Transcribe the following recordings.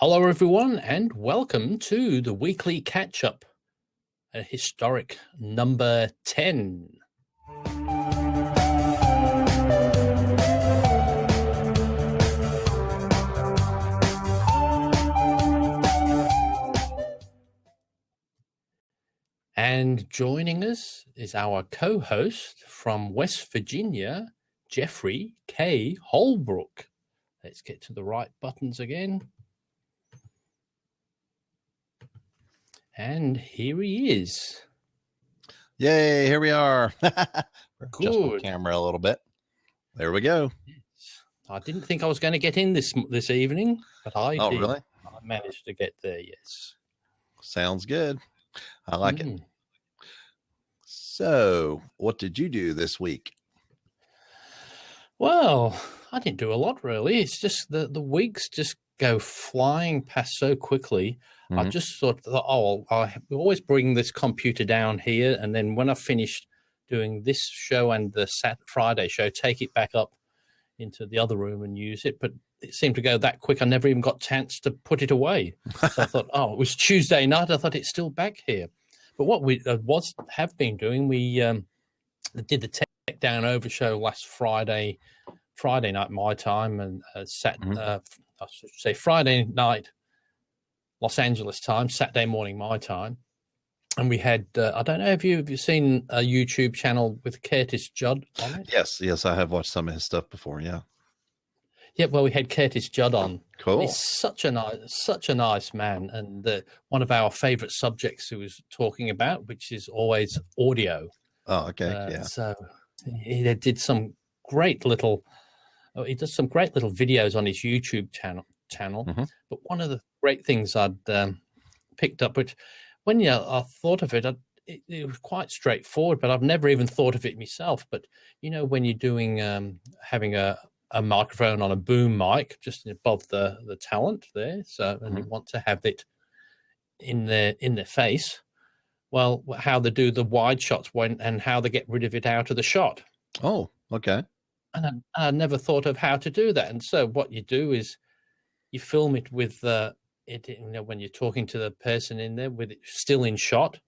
Hello, everyone, and welcome to the weekly catch-up, a historic number 10. And joining us is our co-host from West Virginia, Jeffrey K. Holbrook. Let's get to the right buttons again. And here he is. Yay, here we are. Just the Good. camera a little bit. There we go. I didn't think I was going to get in this evening, but I did. Really? I managed to get there, yes. Sounds good. I like it. So, what did you do this week? Well, I didn't do a lot, really. It's just the weeks just go flying past so quickly. I just thought, I always bring this computer down here, and then when I finished doing this show and the Friday show, take it back up into the other room and use it. But it seemed to go that quick. I never even got a chance to put it away. So I thought, it was Tuesday night. I thought it's still back here. But what we have been doing, we did the Tech Down Over show last Friday night my time, and I should say Friday night Los Angeles time, Saturday morning my time. And we had, I don't know if you've seen a YouTube channel with Curtis Judd on it? Yes, I have watched some of his stuff before, yeah. Yeah, well, we had Curtis Judd on. Cool. He's such a nice man, and one of our favorite subjects he was talking about, which is always audio. Oh, okay, yeah. So he did some great little, he does some great little videos on his YouTube channel. But one of the great things I'd picked up, which when I thought of it, it was quite straightforward, but I've never even thought of it myself. But when you're doing having a microphone on a boom mic just above the talent there, so and you want to have it in their face. Well, how they do the wide shots and how they get rid of it out of the shot. Oh, okay. And I never thought of how to do that. And so what you do is you film it with when you're talking to the person in there with it still in shot.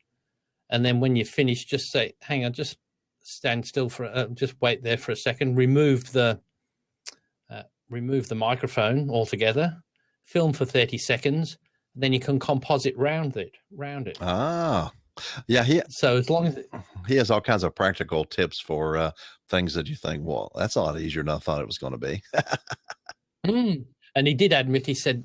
And then when you finish, just say, hang on, just stand still just wait there for a second, remove the microphone altogether, film for 30 seconds, then you can composite round it. Ah, yeah. So as long as he has all kinds of practical tips for things that you think, well, that's a lot easier than I thought it was going to be. And he did admit, he said,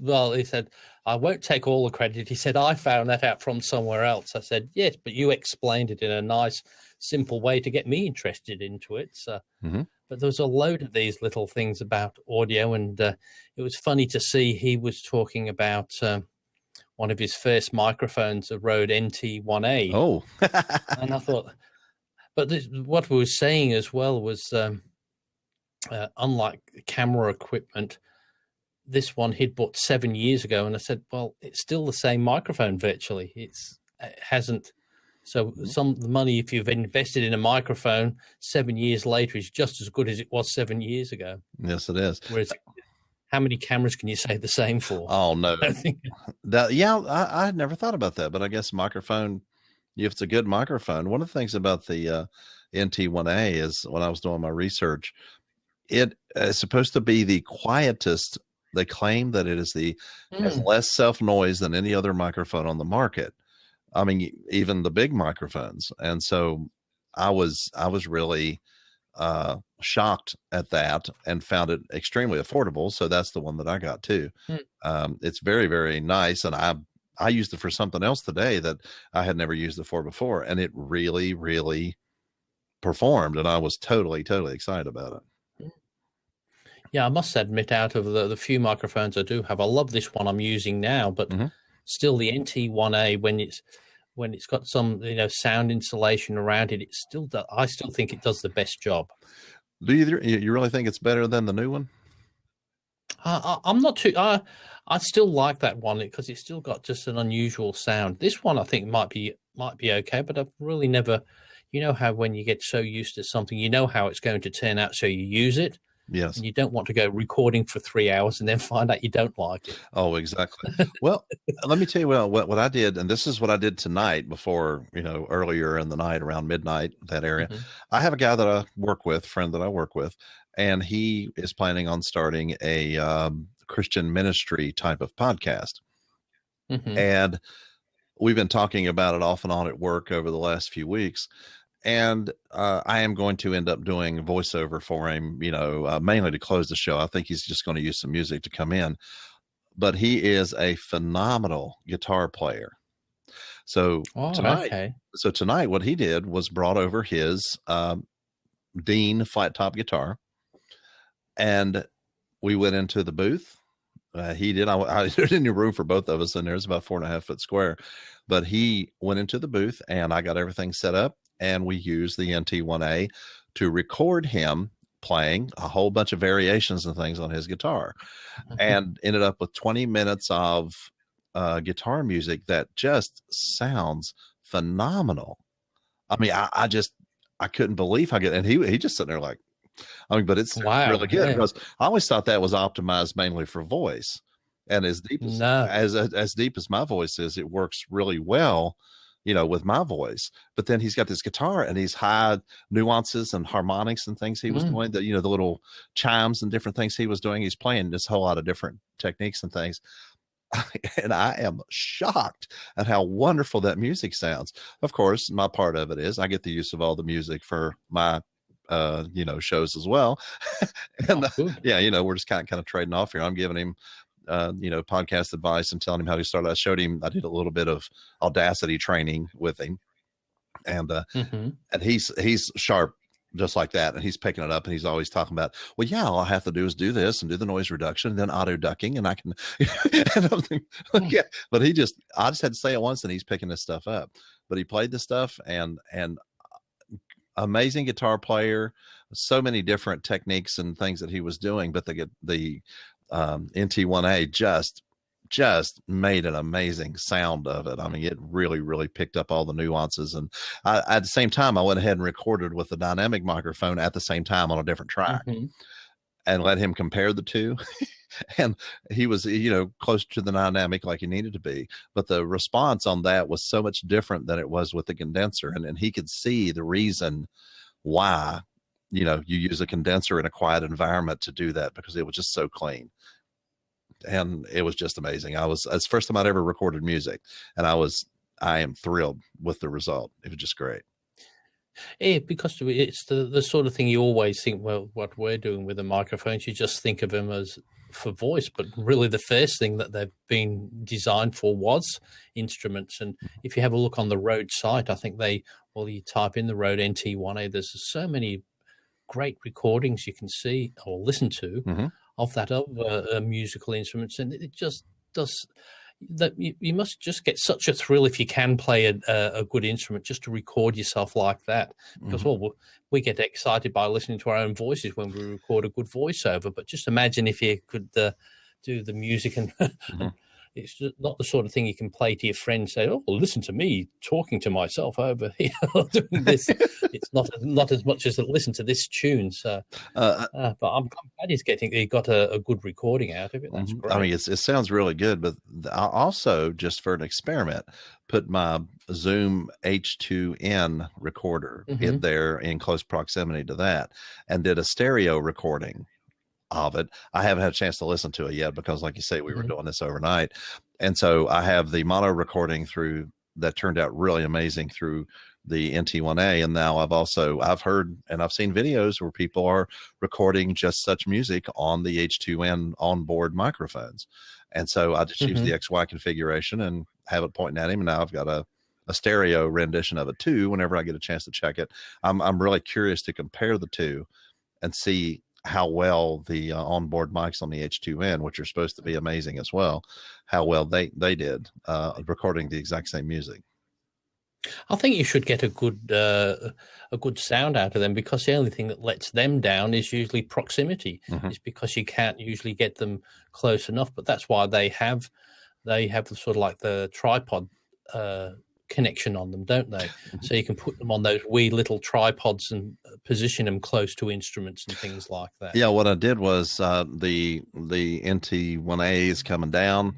I won't take all the credit. He said, I found that out from somewhere else. I said, yes, but you explained it in a nice, simple way to get me interested into it. So, But there was a load of these little things about audio, and it was funny to see he was talking about one of his first microphones, a Rode NT1A. Oh. And I thought, but what we were saying as well was, unlike camera equipment, this one he'd bought 7 years ago, and I said, well, it's still the same microphone virtually. It hasn't. So the money, if you've invested in a microphone 7 years later, is just as good as it was 7 years ago. Yes, it is. Whereas, how many cameras can you say the same for? Oh, no. I had never thought about that, but I guess microphone, if it's a good microphone, one of the things about the NT1A is when I was doing my research, it is supposed to be the quietest. They claim that it is has less self noise than any other microphone on the market. I mean, even the big microphones. And so I was really shocked at that and found it extremely affordable. So that's the one that I got too. It's very, very nice. And I used it for something else today that I had never used it for before. And it really, really performed. And I was totally, totally excited about it. Yeah, I must admit, out of the few microphones I do have, I love this one I'm using now, but still the NT1A, when it's got some sound insulation around it, I still think it does the best job. Do you really think it's better than the new one? I'm not too. I still like that one because it's still got just an unusual sound. This one I think might be okay, but I've really never. You know how when you get so used to something, you know how it's going to turn out, so you use it. Yes. And you don't want to go recording for 3 hours and then find out you don't like it. Oh, exactly. Well, let me tell you what I did, and this is what I did tonight before, earlier in the night around midnight, that area. Mm-hmm. I have a guy that I work with, friend that I work with, and he is planning on starting a Christian ministry type of podcast. Mm-hmm. And we've been talking about it off and on at work over the last few weeks. And I am going to end up doing voiceover for him, mainly to close the show. I think he's just going to use some music to come in. But he is a phenomenal guitar player. So Okay. tonight, what he did was brought over his Dean flat top guitar, and we went into the booth. He did. I there's any room for both of us, and there's about 4.5 foot square. But he went into the booth, and I got everything set up, and we used the NT1A to record him playing a whole bunch of variations and things on his guitar, and ended up with 20 minutes of guitar music that just sounds phenomenal. I mean, I couldn't believe how good, and he just sitting there like, but it's really good, because I always thought that was optimized mainly for voice, and as deep as deep as my voice is, it works really well, with my voice. But then he's got this guitar and these high nuances and harmonics and things he was doing, that the little chimes and different things he was doing. He's playing this whole lot of different techniques and things. And I am shocked at how wonderful that music sounds. Of course, my part of it is I get the use of all the music for my shows as well. And we're just kind of trading off here. I'm giving him podcast advice and telling him how to start. I did a little bit of Audacity training with him, and and he's sharp just like that, and he's picking it up, and he's always talking about, well, yeah, all I have to do is do this and do the noise reduction and then auto ducking, and I can and I'm thinking, yeah. But I just had to say it once, and he's picking this stuff up. But he played this stuff, and amazing guitar player, so many different techniques and things that he was doing. But the NT1A just made an amazing sound of it. I mean, it really, really picked up all the nuances. And at the same time, I went ahead and recorded with the dynamic microphone at the same time on a different track, and let him compare the two. And he was, closer to the dynamic like he needed to be. But the response on that was so much different than it was with the condenser. And he could see the reason why, you use a condenser in a quiet environment to do that, because it was just so clean. And it was just amazing. It's the first time I'd ever recorded music, and I am thrilled with the result. It was just great. Yeah, because it's the sort of thing you always think, well, what we're doing with the microphones, you just think of them as for voice, but really the first thing that they've been designed for was instruments. And if you have a look on the Rode site, I think you type in the Rode NT1A, there's so many great recordings you can see or listen to of musical instruments, and it just does that. You must just get such a thrill if you can play a good instrument, just to record yourself like that, because we get excited by listening to our own voices when we record a good voiceover. But just imagine if you could do the music, and it's just not the sort of thing you can play to your friends, say, oh, well, listen to me talking to myself over here doing this. It's not as much as listen to this tune. So, but I'm glad he got a good recording out of it. That's great. I mean, it sounds really good, but I also, just for an experiment, put my Zoom H2N recorder in there in close proximity to that, and did a stereo recording of it. I haven't had a chance to listen to it yet, because like you say, we were doing this overnight. And so I have the mono recording through that turned out really amazing through the NT1A. And now I've heard and I've seen videos where people are recording just such music on the H2N onboard microphones. And so I just use the XY configuration and have it pointing at him. And now I've got a stereo rendition of it too, whenever I get a chance to check it. I'm really curious to compare the two and see how well the onboard mics on the H2N, which are supposed to be amazing as well, how well they did recording the exact same music. I think you should get a good sound out of them, because the only thing that lets them down is usually proximity. It's because you can't usually get them close enough. But that's why they have the sort of like the tripod connection on them, don't they? So you can put them on those wee little tripods and position them close to instruments and things like that. Yeah, what I did was the NT1A is coming down,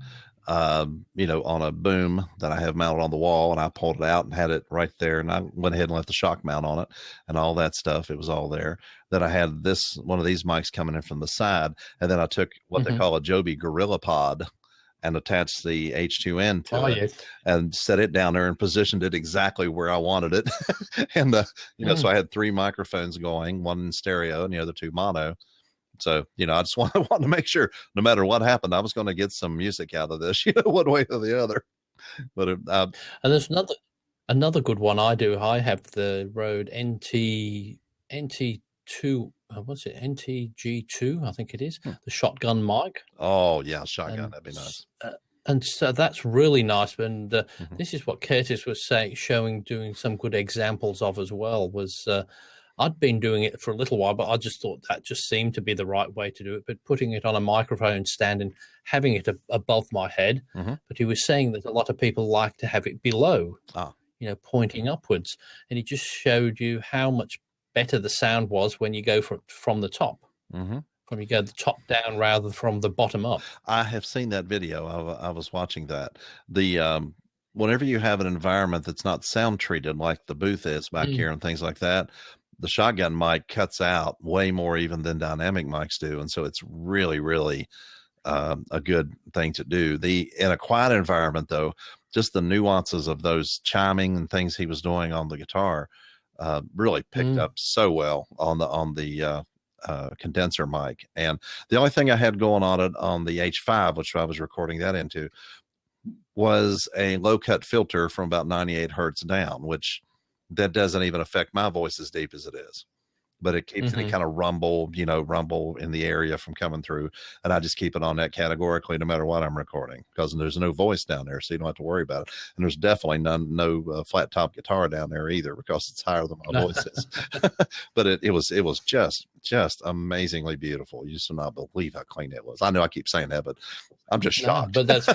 on a boom that I have mounted on the wall, and I pulled it out and had it right there, and I went ahead and left the shock mount on it and all that stuff. It was all there. Then I had one of these mics coming in from the side, and then I took what they call a Joby Gorilla Pod and attached the H2N to it and set it down there and positioned it exactly where I wanted it. And, so I had 3 microphones going, one in stereo and the other 2 mono. So, I just wanted to make sure no matter what happened, I was going to get some music out of this, one way or the other. But and there's another good one I do. I have the Rode NT2, what's it? NTG2, I think it is, the shotgun mic. Oh yeah, shotgun, that'd be nice. And so that's really nice. And this is what Curtis was doing some good examples of as well. Was I'd been doing it for a little while, but I just thought that just seemed to be the right way to do it. But putting it on a microphone stand and having it above my head. But he was saying that a lot of people like to have it below, pointing upwards. And he just showed you how much better the sound was when you go from the top. When you go the top down rather than from the bottom up. I have seen that video. I was watching that. Whenever you have an environment that's not sound treated like the booth is back here and things like that, the shotgun mic cuts out way more even than dynamic mics do. And so it's really, really a good thing to do. In a quiet environment, though, just the nuances of those chiming and things he was doing on the guitar really picked up so well on the condenser mic. And the only thing I had going on it on the H5, which I was recording that into, was a low cut filter from about 98 hertz down, which that doesn't even affect my voice as deep as it is, but it keeps any kind of rumble in the area from coming through. And I just keep it on that categorically, no matter what I'm recording, because there's no voice down there. So you don't have to worry about it. And there's definitely no flat top guitar down there either, because it's higher than my voice is. But it was just amazingly beautiful. You just do not believe how clean it was. I know I keep saying that, but I'm just shocked. But that's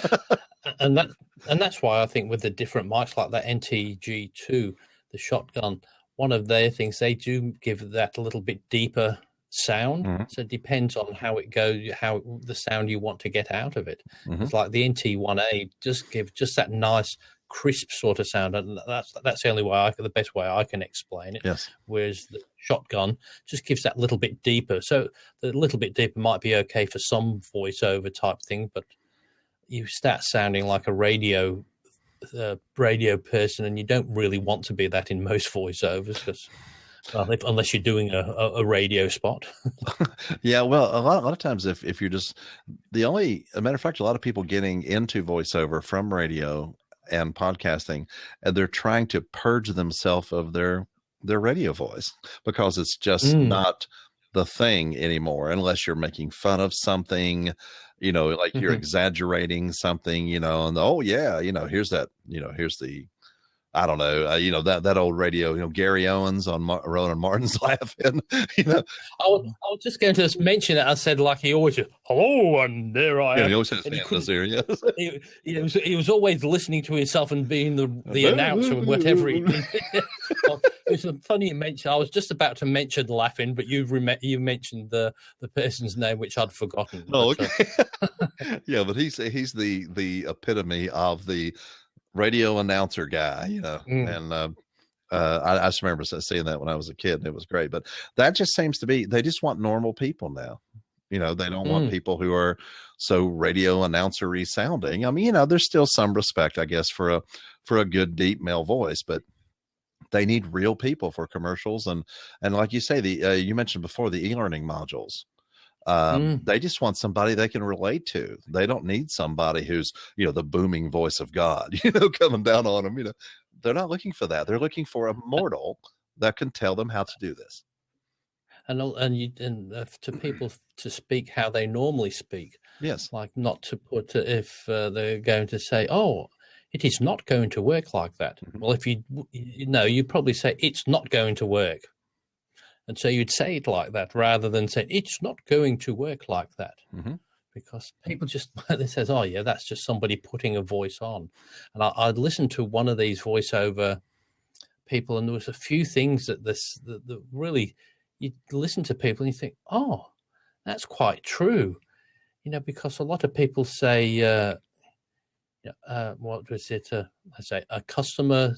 why I think with the different mics like that NTG2, the shotgun, one of their things, they do give that a little bit deeper sound. So it depends on how it goes, how the sound you want to get out of it. It's like the NT1A just give just that nice crisp sort of sound, and that's the best way I can explain it. Yes. Whereas the shotgun just gives that little bit deeper. So the little bit deeper might be okay for some voiceover type thing, but you start sounding like a radio person, and you don't really want to be that in most voiceovers, because unless you're doing a radio spot. Yeah, well, a lot of times if you're just a matter of fact, a lot of people getting into voiceover from radio and podcasting, and they're trying to purge themselves of their radio voice, because it's just not the thing anymore, unless you're making fun of something, like you're exaggerating something, and here's the, I don't know, that old radio, Gary Owens on Ronan Martin's laughing, I was just going to mention it. I said, like, he always said, hello, and there I am. Yeah, he always has his ear, yes. He was always listening to himself and being the announcer and whatever he did. It was funny you mentioned. I was just about to mention laughing, but you mentioned the person's name, which I'd forgotten. Oh, okay. Yeah, but he's the epitome of the radio announcer guy, and I just remember seeing that when I was a kid, and it was great. But that just seems to be, they just want normal people now. They don't want people who are so radio announcery sounding. I mean, there's still some respect, I guess, for a good deep male voice, but they need real people for commercials. And like you say, you mentioned before, the e-learning modules. They just want somebody they can relate to. They don't need somebody who's, the booming voice of God, coming down on them. They're not looking for that. They're looking for a mortal that can tell them how to do this. And to people to speak how they normally speak. Yes. Like not to put, if they're going to say, oh, it is not going to work like that. Well, if you'd probably say it's not going to work. And so you'd say it like that rather than say it's not going to work like that. because people just they says, "Oh yeah, that's just somebody putting a voice on." And I'd listened to one of these voiceover people, and there was a few things that that really you listen to people and you think, "Oh, that's quite true," because a lot of people say, "What was it?" I say a customer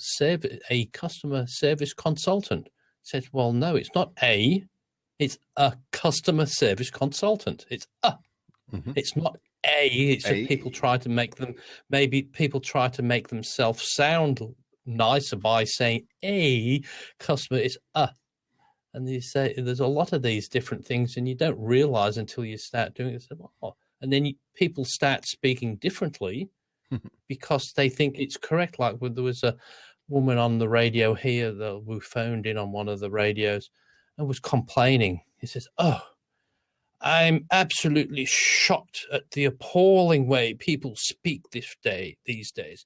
service consultant says, "Well, no, it's not it's a customer service consultant. It's a." Mm-hmm. It's not a. It's just people try to make them. Maybe people try to make themselves sound nicer by saying a customer. It's a, and you say there's a lot of these different things, and you don't realize until you start doing it. And then people start speaking differently because they think it's correct. Like there was a woman on the radio here who phoned in on one of the radios and was complaining. He says, "Oh, I'm absolutely shocked at the appalling way people speak these days.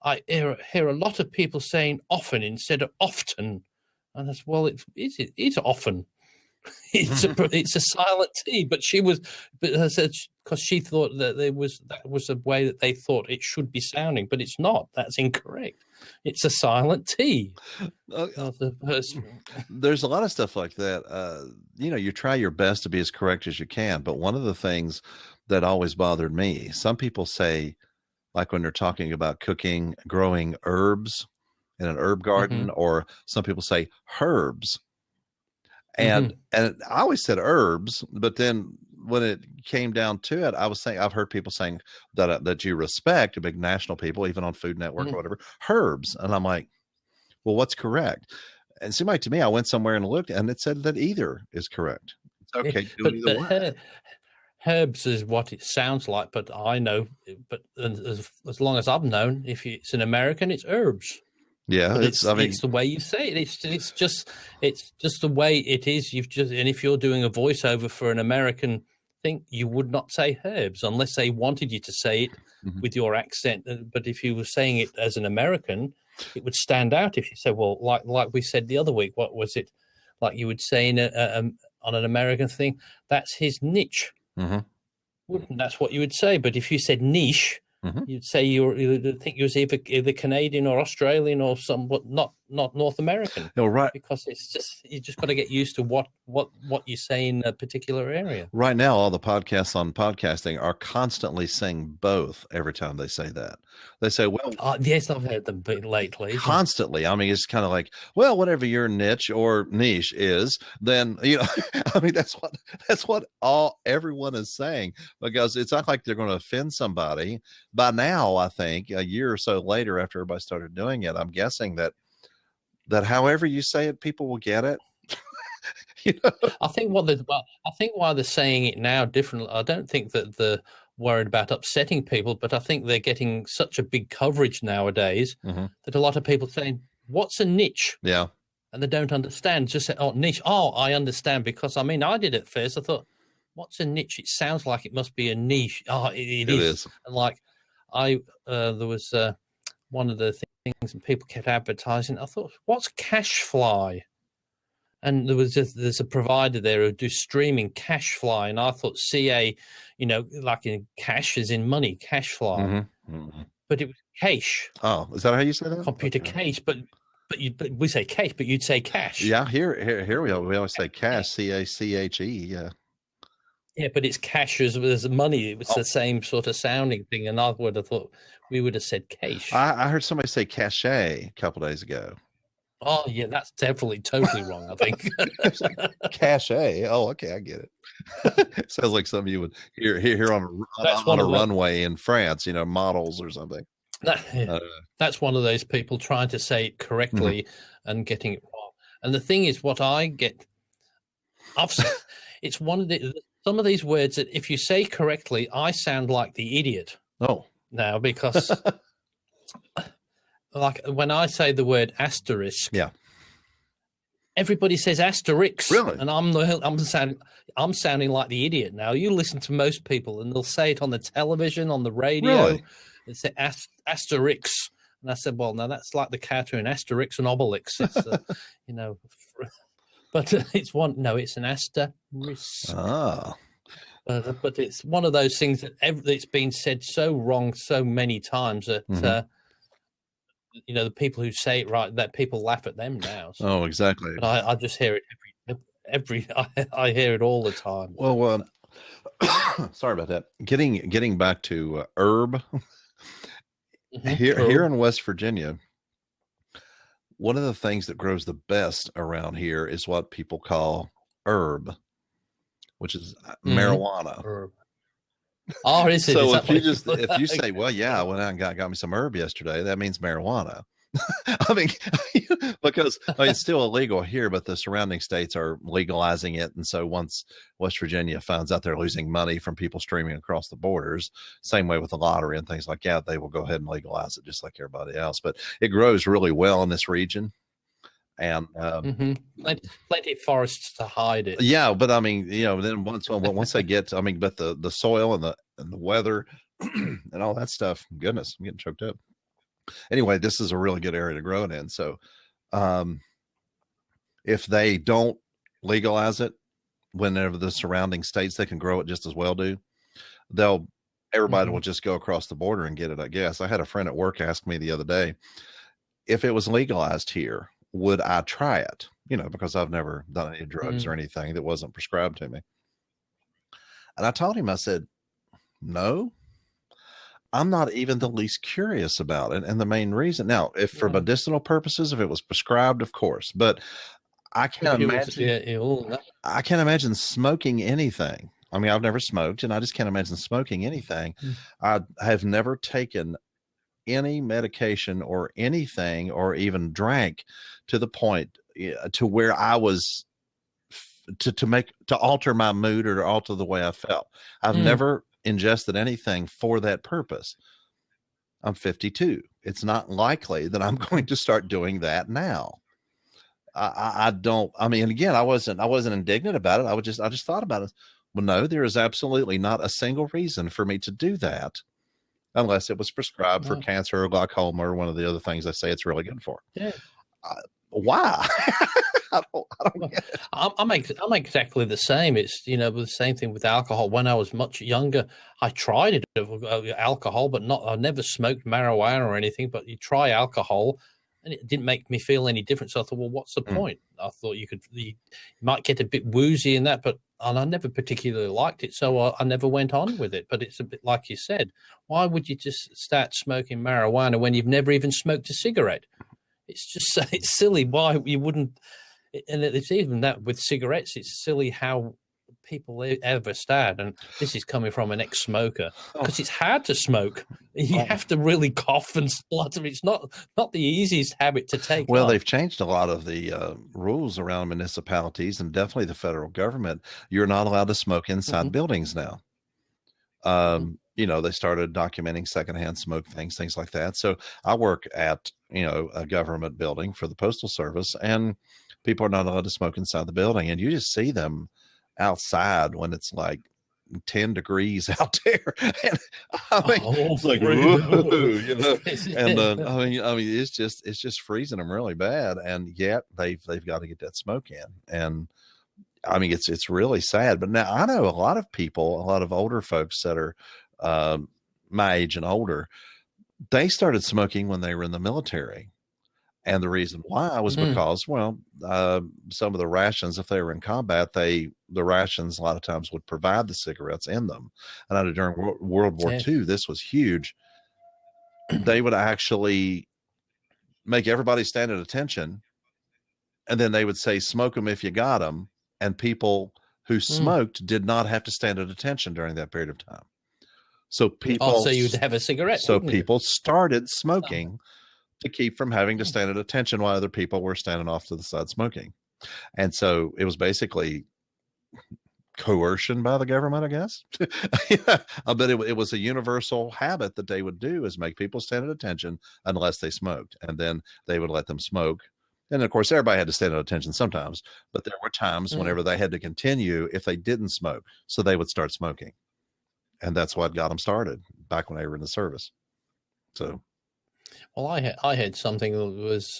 I hear a lot of people saying often instead of often." And that's, well, it's often. It's a silent T, but I said, because she thought that that was a way that they thought it should be sounding, but it's not. That's incorrect. It's a silent T. There's a lot of stuff like that. You try your best to be as correct as you can, but one of the things that always bothered me, some people say, like when they're talking about cooking, growing herbs in an herb garden, or some people say herbs. And I always said herbs, but then when it came down to it, I was saying, I've heard people saying that you respect, big national people, even on Food Network or whatever, herbs. And I'm like, well, what's correct? And it seemed like to me, I went somewhere and looked, and it said that either is correct. It's okay. But herbs is what it sounds like, but I know, but as long as I've known, if it's an American, it's herbs. Yeah, it's the way you say it. It's just the way it is. And if you're doing a voiceover for an American thing, you would not say herbs unless they wanted you to say it with your accent. But if you were saying it as an American, it would stand out. If you say, well, like we said the other week, what was it? Like you would say on an American thing, that's his niche. That's what you would say. But if you said niche, you'd say you'd think you was either Canadian or Australian or but not North American. No, right. Because it's just you just got to get used to what you say in a particular area. Right now, all the podcasts on podcasting are constantly saying both every time they say that. They say, well, yes, I've heard them lately. Constantly. I mean, it's kind of like, well, whatever your niche or niche is, then, I mean, that's what everyone is saying, because it's not like they're going to offend somebody. By now, I think a year or so later, after everybody started doing it, I'm guessing that however you say it, people will get it. I think why they're saying it now differently. I don't think that they're worried about upsetting people, but I think they're getting such a big coverage nowadays that a lot of people saying, "What's a niche?" Yeah, and they don't understand. Just say, "Oh, niche." Oh, I understand, because I mean, I did it first. I thought, "What's a niche?" It sounds like it must be a niche. Oh, it is. And like there was one of the things, and people kept advertising. I thought, "What's cash fly?" And there's a provider there who do streaming cash fly, and I thought CA, like in cash is in money, cash fly, but it was cache. Oh, is that how you say that? Computer cache, but we say cache, but you'd say cash. Yeah, here we always say cash, CACHE. Yeah. Yeah, but it's cash as money. It was the same sort of sounding thing, and I would have thought we would have said cache. I heard somebody say cache a couple days ago. Oh yeah, that's definitely totally wrong, I think. Cache. Oh, okay, I get it. Sounds like something you would hear on a runway in France, models or something. That's one of those people trying to say it correctly and getting it wrong. And the thing is, what I get, it's one of some of these words that if you say correctly, I sound like the idiot. Oh, now because. Like when I say the word asterisk, everybody says asterisk, really? And I'm sounding like the idiot now. You listen to most people, and they'll say it on the television, on the radio. Really? They say Asterix, and I said, well, no, that's like the cartoon Asterix and Obelix. It's but it's one. No, it's an asterisk. Ah. But it's one of those things that it's been said so wrong so many times that the people who say it right, that people laugh at them now. So. Oh, exactly. But I just hear it I hear it all the time. Well, sorry about that. Getting back to herb here in West Virginia. One of the things that grows the best around here is what people call herb, which is marijuana. Herb. Oh, is it? So is if you say, well, yeah, I went out and got me some herb yesterday, that means marijuana. I mean, because it's still illegal here, but the surrounding states are legalizing it. And so once West Virginia finds out they're losing money from people streaming across the borders, same way with the lottery and things like that, they will go ahead and legalize it just like everybody else. But it grows really well in this region. And plenty of forests to hide it. Yeah, but I mean, then once they get, but the soil and the weather and all that stuff, goodness, I'm getting choked up. Anyway, this is a really good area to grow it in. So, if they don't legalize it, whenever the surrounding states, they can grow it just as well do. Everybody will just go across the border and get it, I guess. I had a friend at work ask me the other day, if it was legalized here, would I try it? Because I've never done any drugs or anything that wasn't prescribed to me. And I told him, I said, no, I'm not even the least curious about it. And the main reason now, if for medicinal purposes, if it was prescribed, of course, but I can't imagine smoking anything. I mean, I've never smoked and I just can't imagine smoking anything. I have never taken any medication or anything, or even drank to the point to where I was to alter my mood or to alter the way I felt. I've never ingested anything for that purpose. I'm 52. It's not likely that I'm going to start doing that now. I don't. I mean, again, I wasn't indignant about it. I just thought about it. Well, no, there is absolutely not a single reason for me to do that, unless it was prescribed for cancer or glaucoma or one of the other things they say it's really good for. Yeah. Why? I don't get it. I'm exactly the same. It's, the same thing with alcohol. When I was much younger, I tried it, alcohol, but I never smoked marijuana or anything, but you try alcohol and it didn't make me feel any different. So I thought, well, what's the point? I thought you might get a bit woozy in that, and I never particularly liked it. So I never went on with it. But it's a bit like you said, why would you just start smoking marijuana when you've never even smoked a cigarette? It's silly. Why you wouldn't? And it's even that with cigarettes, it's silly how people ever start. And this is coming from an ex-smoker, because it's hard to smoke. You have to really cough and splutter. It's not the easiest habit to take. Well, they've changed a lot of the rules around municipalities and definitely the federal government. You're not allowed to smoke inside buildings now. They started documenting secondhand smoke things like that. So I work at, a government building for the Postal Service, and people are not allowed to smoke inside the building. And you just see them outside when it's like 10 degrees out there. And it's like, whoa, and it's just freezing them really bad. And yet they've got to get that smoke in. And I mean, it's really sad. But now I know a lot of people, a lot of older folks that are my age and older, they started smoking when they were in the military. And the reason why was because, some of the rations, if they were in combat, the rations a lot of times would provide the cigarettes in them. And I know during World War II, this was huge. They would actually make everybody stand at attention. And then they would say, smoke them if you got them. And people who smoked did not have to stand at attention during that period of time. So people, so you'd have a cigarette. So people started smoking to keep from having to stand at attention while other people were standing off to the side smoking. And so it was basically coercion by the government, I guess. But it was a universal habit that they would do, is make people stand at attention unless they smoked. And then they would let them smoke. And of course, everybody had to stand at attention sometimes, but there were times whenever they had to continue if they didn't smoke. So they would start smoking. And that's what got them started back when they were in the service. So, well, I had something that was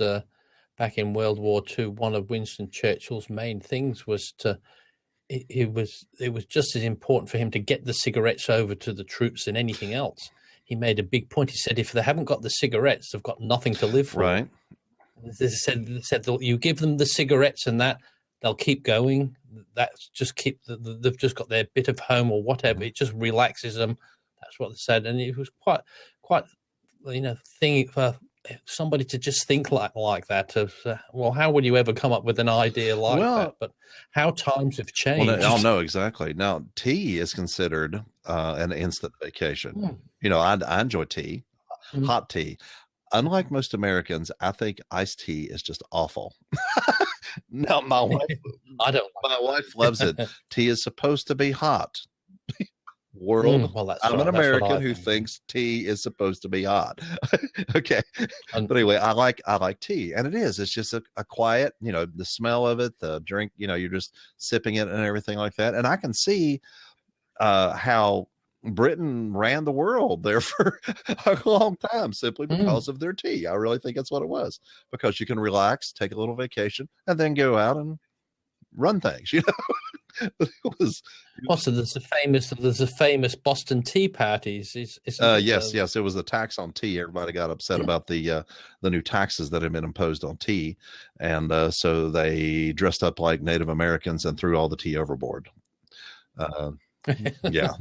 back in World War II. One of Winston Churchill's main things was to it was just as important for him to get the cigarettes over to the troops than anything else. He made a big point. He said, if they haven't got the cigarettes, they've got nothing to live for. Right. They said you give them the cigarettes and that they'll keep going. That's just they've just got their bit of home or whatever. It just relaxes them. That's what they said, and it was quite thing for somebody to just think like that. Well, how would you ever come up with an idea like that? But how times have changed. Well, no, exactly. Now, tea is considered an instant vacation. I enjoy tea, hot tea. Unlike most Americans, I think iced tea is just awful. No, my wife, my wife loves it. Tea is supposed to be hot. World. I'm an American who thinks tea is supposed to be hot. Okay. But anyway, I like tea, and it's just a quiet, the smell of it, the drink, you're just sipping it and everything like that. And I can see how Britain ran the world there for a long time simply because of their tea. I really think that's what it was, because you can relax, take a little vacation, and then go out and run things, But so there's a famous Boston Tea Parties. Yes, it was the tax on tea. Everybody got upset about the new taxes that had been imposed on tea, and so they dressed up like Native Americans and threw all the tea overboard. Yeah,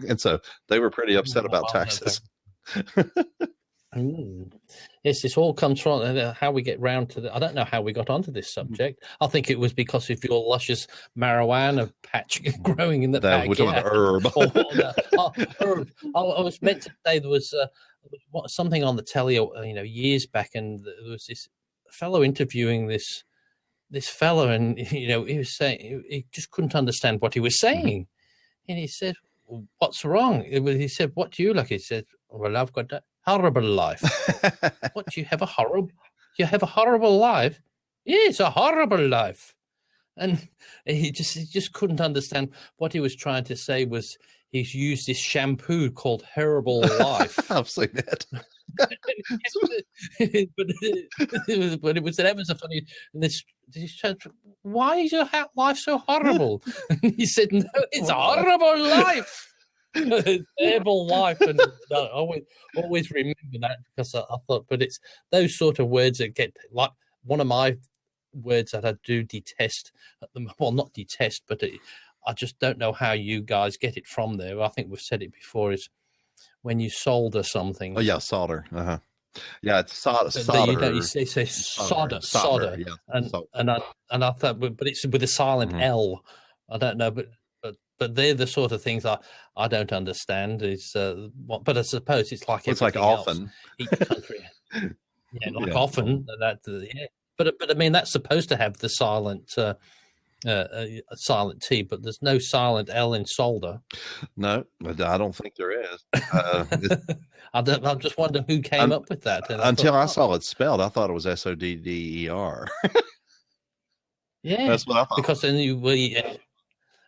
and so they were pretty upset about taxes. Yes, this all comes from how we get round to I don't know how we got onto this subject. I think it was because of your luscious marijuana patch growing in the backyard. We're talking about herb. Herb. I was meant to say there was something on the telly, years back, and there was this fellow interviewing this fellow, and he was saying he just couldn't understand what he was saying, and he said, "What's wrong?" He said, "What do you like?" He said, "Well, I've got a horrible life." What, you have a horrible life? Yes, a horrible life. And he just couldn't understand what he was trying to say. Was he's used this shampoo called Herbal Life. I've seen it. but it was ever so funny. This why is your life so horrible? And he said, "No, it's a horrible life." Herbal Life, and I always remember that, because I thought, but it's those sort of words that get, like, one of my words that I do detest. Well, not detest, but I just don't know how you guys get it from there. I think we've said it before. Is when you solder something. Oh yeah, solder. Yeah, it's solder. You say solder. Yeah, and I thought, but it's with a silent L. I don't know, but they're the sort of things I don't understand. But I suppose it's like often. Each country, often that. But I mean, that's supposed to have the silent silent T, but there's no silent L in solder. No, I don't think there is. I just wonder who came up with that. Until I saw it spelled, I thought it was SODDER. Yeah, that's what I thought. Because then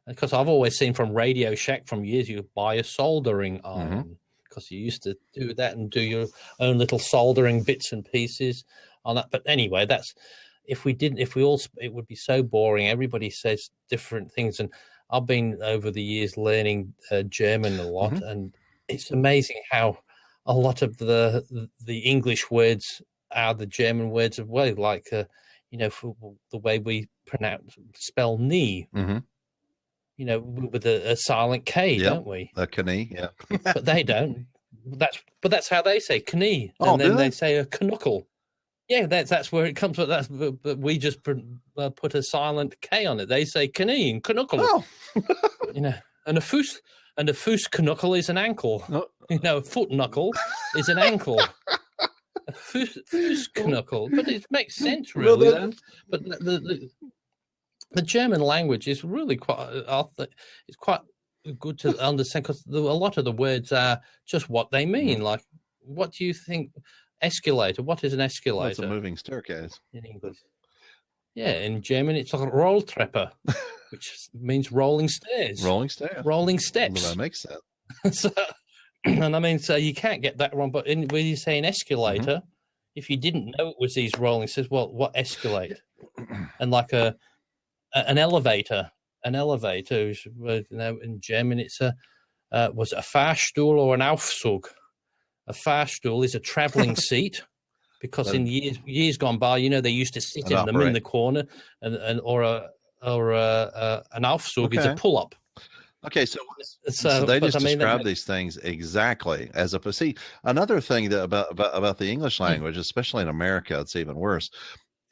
because I've always seen from Radio Shack from years, you buy a soldering iron, because you used to do that and do your own little soldering bits and pieces on that. But anyway, it would be so boring. Everybody says different things, and I've been over the years learning German a lot, and it's amazing how a lot of the English words are the German words as well. Like for the way we spell knee. With a silent K, don't we? A knee, yeah. But they don't. That's how they say knee, and then they say a knuckle. Yeah, that's where it comes from. But we just put a silent K on it. They say knee and knuckle. Oh. And a foot knuckle is an ankle. Oh. A foot knuckle is an ankle. A foot knuckle, but it makes sense, really. Well, but the German language is really it's quite good to understand, because a lot of the words are just what they mean. Like, what do you think? Escalator. What is an escalator? It's a moving staircase in English. Yeah, in German it's like a Rolltreppe, which means rolling stairs. Rolling stairs. Rolling steps. Well, that makes sense. And I mean, so you can't get that wrong. But when you say an escalator, if you didn't know it was these rolling stairs, well, what escalate? And like an elevator. an elevator. In German, it's a was it a Fahrstuhl or an Aufzug? A Fahrstuhl is a traveling seat, because in years gone by, they used to sit in them in the corner, and or an Aufzug is a pull up. Okay, so they just describe these things exactly as a see. Another thing that about the English language, especially in America, it's even worse,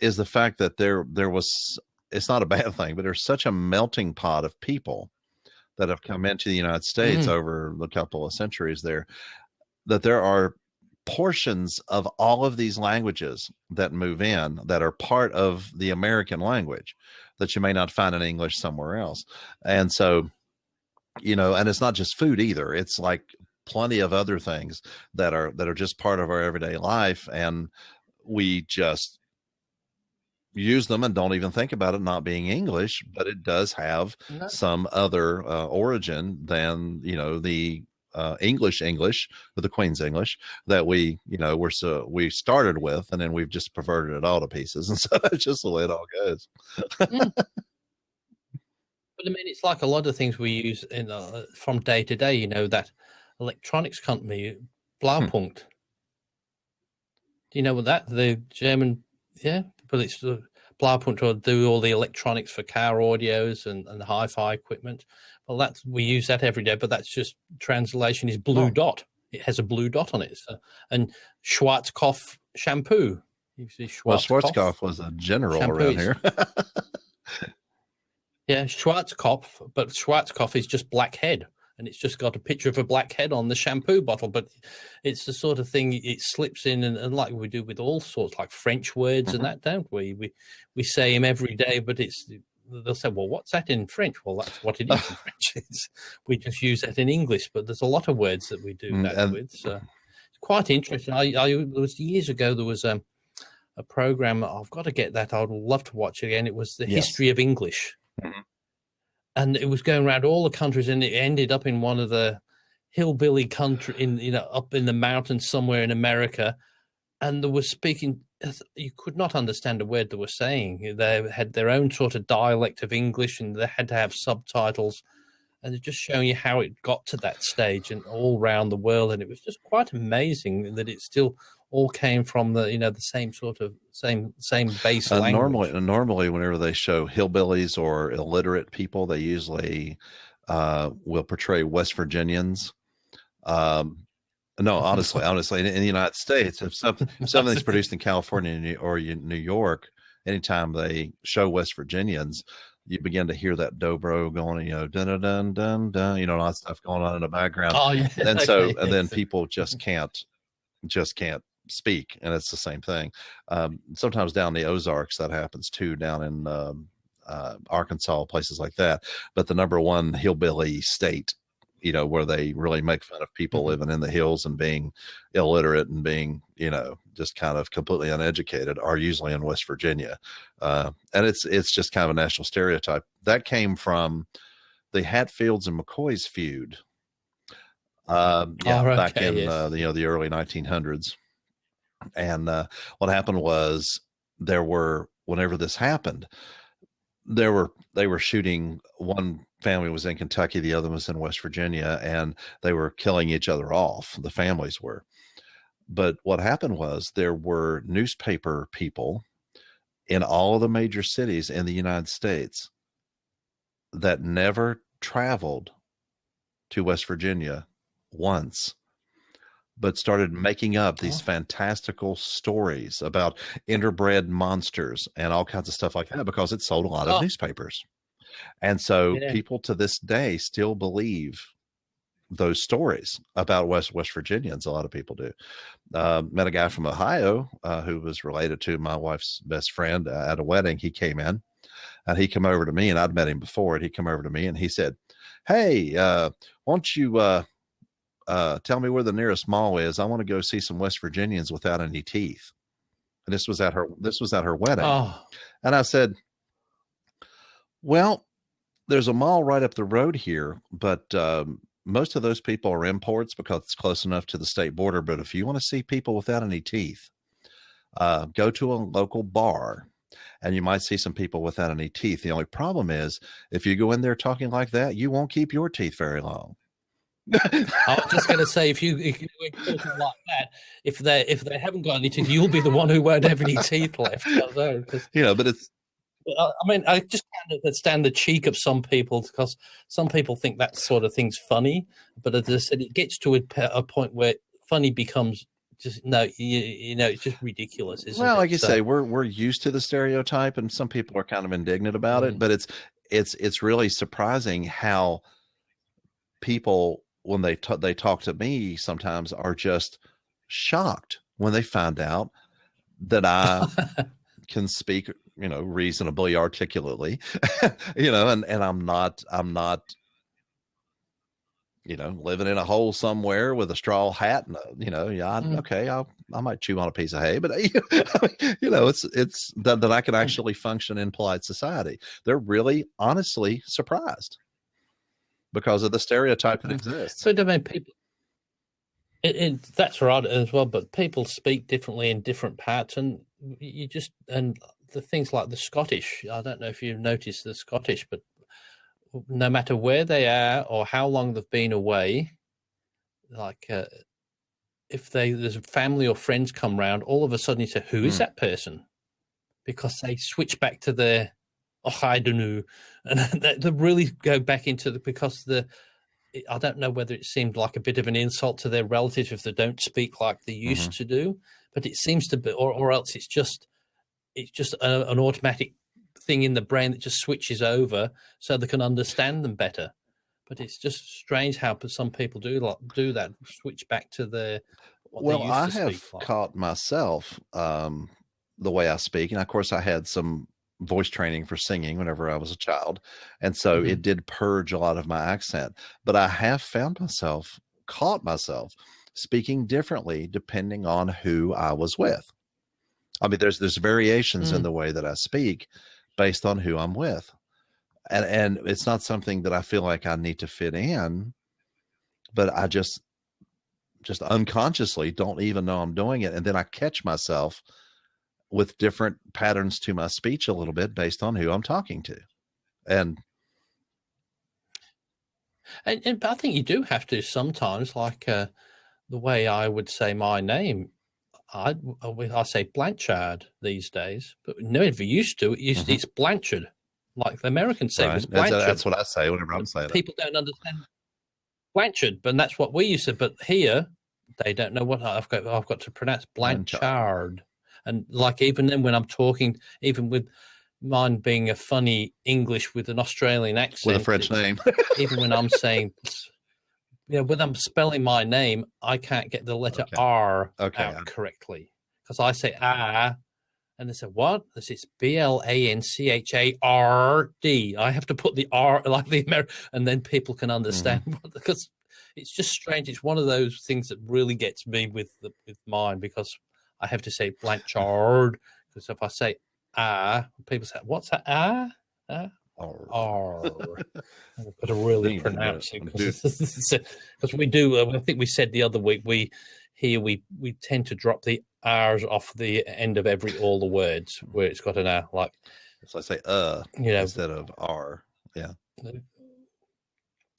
is the fact that there was. It's not a bad thing, but there's such a melting pot of people that have come into the United States over the couple of centuries there, that there are portions of all of these languages that move in that are part of the American language that you may not find in English somewhere else. And so, and it's not just food either. It's like plenty of other things that are just part of our everyday life. And we just use them and don't even think about it not being English, but it does have some other origin than, the English or the Queen's English that we started with, and then we've just perverted it all to pieces. And so it's just the way it all goes. But I mean, it's like a lot of things we use from day to day. That electronics company, Blaupunkt. Do you know what that? The German, but it's the Blaupunkt will do all the electronics for car audios and hi-fi equipment. Well, we use that every day, but that's just translation is blue dot. It has a blue dot on it. So, and Schwarzkopf shampoo. Schwarzkopf was a general shampoo around here. Yeah, Schwarzkopf, but Schwarzkopf is just blackhead, and it's just got a picture of a blackhead on the shampoo bottle. But it's the sort of thing it slips in, and like we do with all sorts, like French words and that, don't we? We say them every day, but they'll say, well, what's that in French? Well, that's what it is in French. We just use that in English, but there's a lot of words that we do that with. So it's quite interesting. There was years ago, there was a program. I've got to get that. I'd love to watch again. It was the history of English. And it was going around all the countries, and it ended up in one of the hillbilly country up in the mountains somewhere in America. And they were speaking, you could not understand a word they were saying. They had their own sort of dialect of English, and they had to have subtitles. And they're just showing you how it got to that stage and all around the world. And it was just quite amazing that it still all came from the same sort of same base language. Normally, whenever they show hillbillies or illiterate people, they usually will portray West Virginians. No, honestly, in the United States, if something's produced in California or New York, anytime they show West Virginians, you begin to hear that dobro going, dun dun dun dun, all that stuff going on in the background. Oh, yeah. And so, and then people just can't speak, and it's the same thing. Sometimes down the Ozarks that happens too, down in Arkansas, places like that. But the number one hillbilly state, where they really make fun of people living in the hills and being illiterate and being, just kind of completely uneducated, are usually in West Virginia. And it's just kind of a national stereotype. That came from the Hatfields and McCoys feud. Back in the early 1900s. And what happened was whenever this happened, they were shooting. One family was in Kentucky, the other was in West Virginia, and they were killing each other off. The families were. But what happened was there were newspaper people in all of the major cities in the United States that never traveled to West Virginia once, but started making up these fantastical stories about interbred monsters and all kinds of stuff like that, because it sold a lot of newspapers. And so people to this day still believe those stories about West Virginians. A lot of people do. Met a guy from Ohio who was related to my wife's best friend at a wedding. He came in and he came over to me, and I'd met him before, and he came over to me and he said, "Hey, won't you tell me where the nearest mall is? I want to go see some West Virginians without any teeth." And this was at her wedding. Oh. And I said, "Well, there's a mall right up the road here, but most of those people are imports because it's close enough to the state border. But if you want to see people without any teeth, go to a local bar And you might see some people without any teeth. The only problem is if you go in there talking like that, you won't keep your teeth very long. I was just going to say, if you're talking like that, if they haven't got any teeth, you'll be the one who won't have any teeth left. I know, because but it's. I mean, I just can't understand the cheek of some people, because some people think that sort of thing's funny, but as I said, it gets to a point where funny becomes just it's just ridiculous, isn't it? Well, like you say, we're used to the stereotype, and some people are kind of indignant about it. But it's really surprising how people, when they talk to me, sometimes are just shocked when they find out that I can speak, reasonably articulately, and I'm not, living in a hole somewhere with a straw hat and, okay, I might chew on a piece of hay, but it's that I can actually function in polite society. They're really honestly surprised because of the stereotype that exists. So, I mean, people, that's right as well, but people speak differently in different parts, and the things like the Scottish, I don't know if you've noticed the Scottish, but no matter where they are or how long they've been away, like if there's a family or friends come round, all of a sudden you say, who is that person? Because they switch back to their, I don't know, and they really go back into because I don't know whether it seemed like a bit of an insult to their relatives if they don't speak like they used to do, but it seems to be, or else it's just an automatic thing in the brain that just switches over so they can understand them better. But it's just strange how some people do that, switch back to their what they used to I speak have like. caught myself the way I speak, and of course I had some voice training for singing whenever I was a child, and so it did purge a lot of my accent. But I have caught myself speaking differently depending on who I was with. I mean, there's variations in the way that I speak based on who I'm with. And it's not something that I feel like I need to fit in, but I just unconsciously don't even know I'm doing it. And then I catch myself with different patterns to my speech a little bit based on who I'm talking to. And I think you do have to sometimes, like the way I would say my name. I say Blanchard these days, but never used to. It's Blanchard, like the Americans say. It was Blanchard. That's what I say whenever I'm saying it. People don't understand Blanchard, but that's what we used to. But here, they don't know what I've got to pronounce Blanchard. And like even then, when I'm talking, even with mine being a funny English with an Australian accent, with a French name, even when I'm saying. When I'm spelling my name, I can't get the letter R out correctly because I say and they say what? This is Blanchard. I have to put the R like the American, and then people can understand because it's just strange. It's one of those things that really gets me with mine because I have to say Blanchard because if I say people say what's that I've got to really pronounce it because we do. I think we said the other week we tend to drop the R's off the end of all the words where it's got an R. Like so I say instead of R. Yeah. But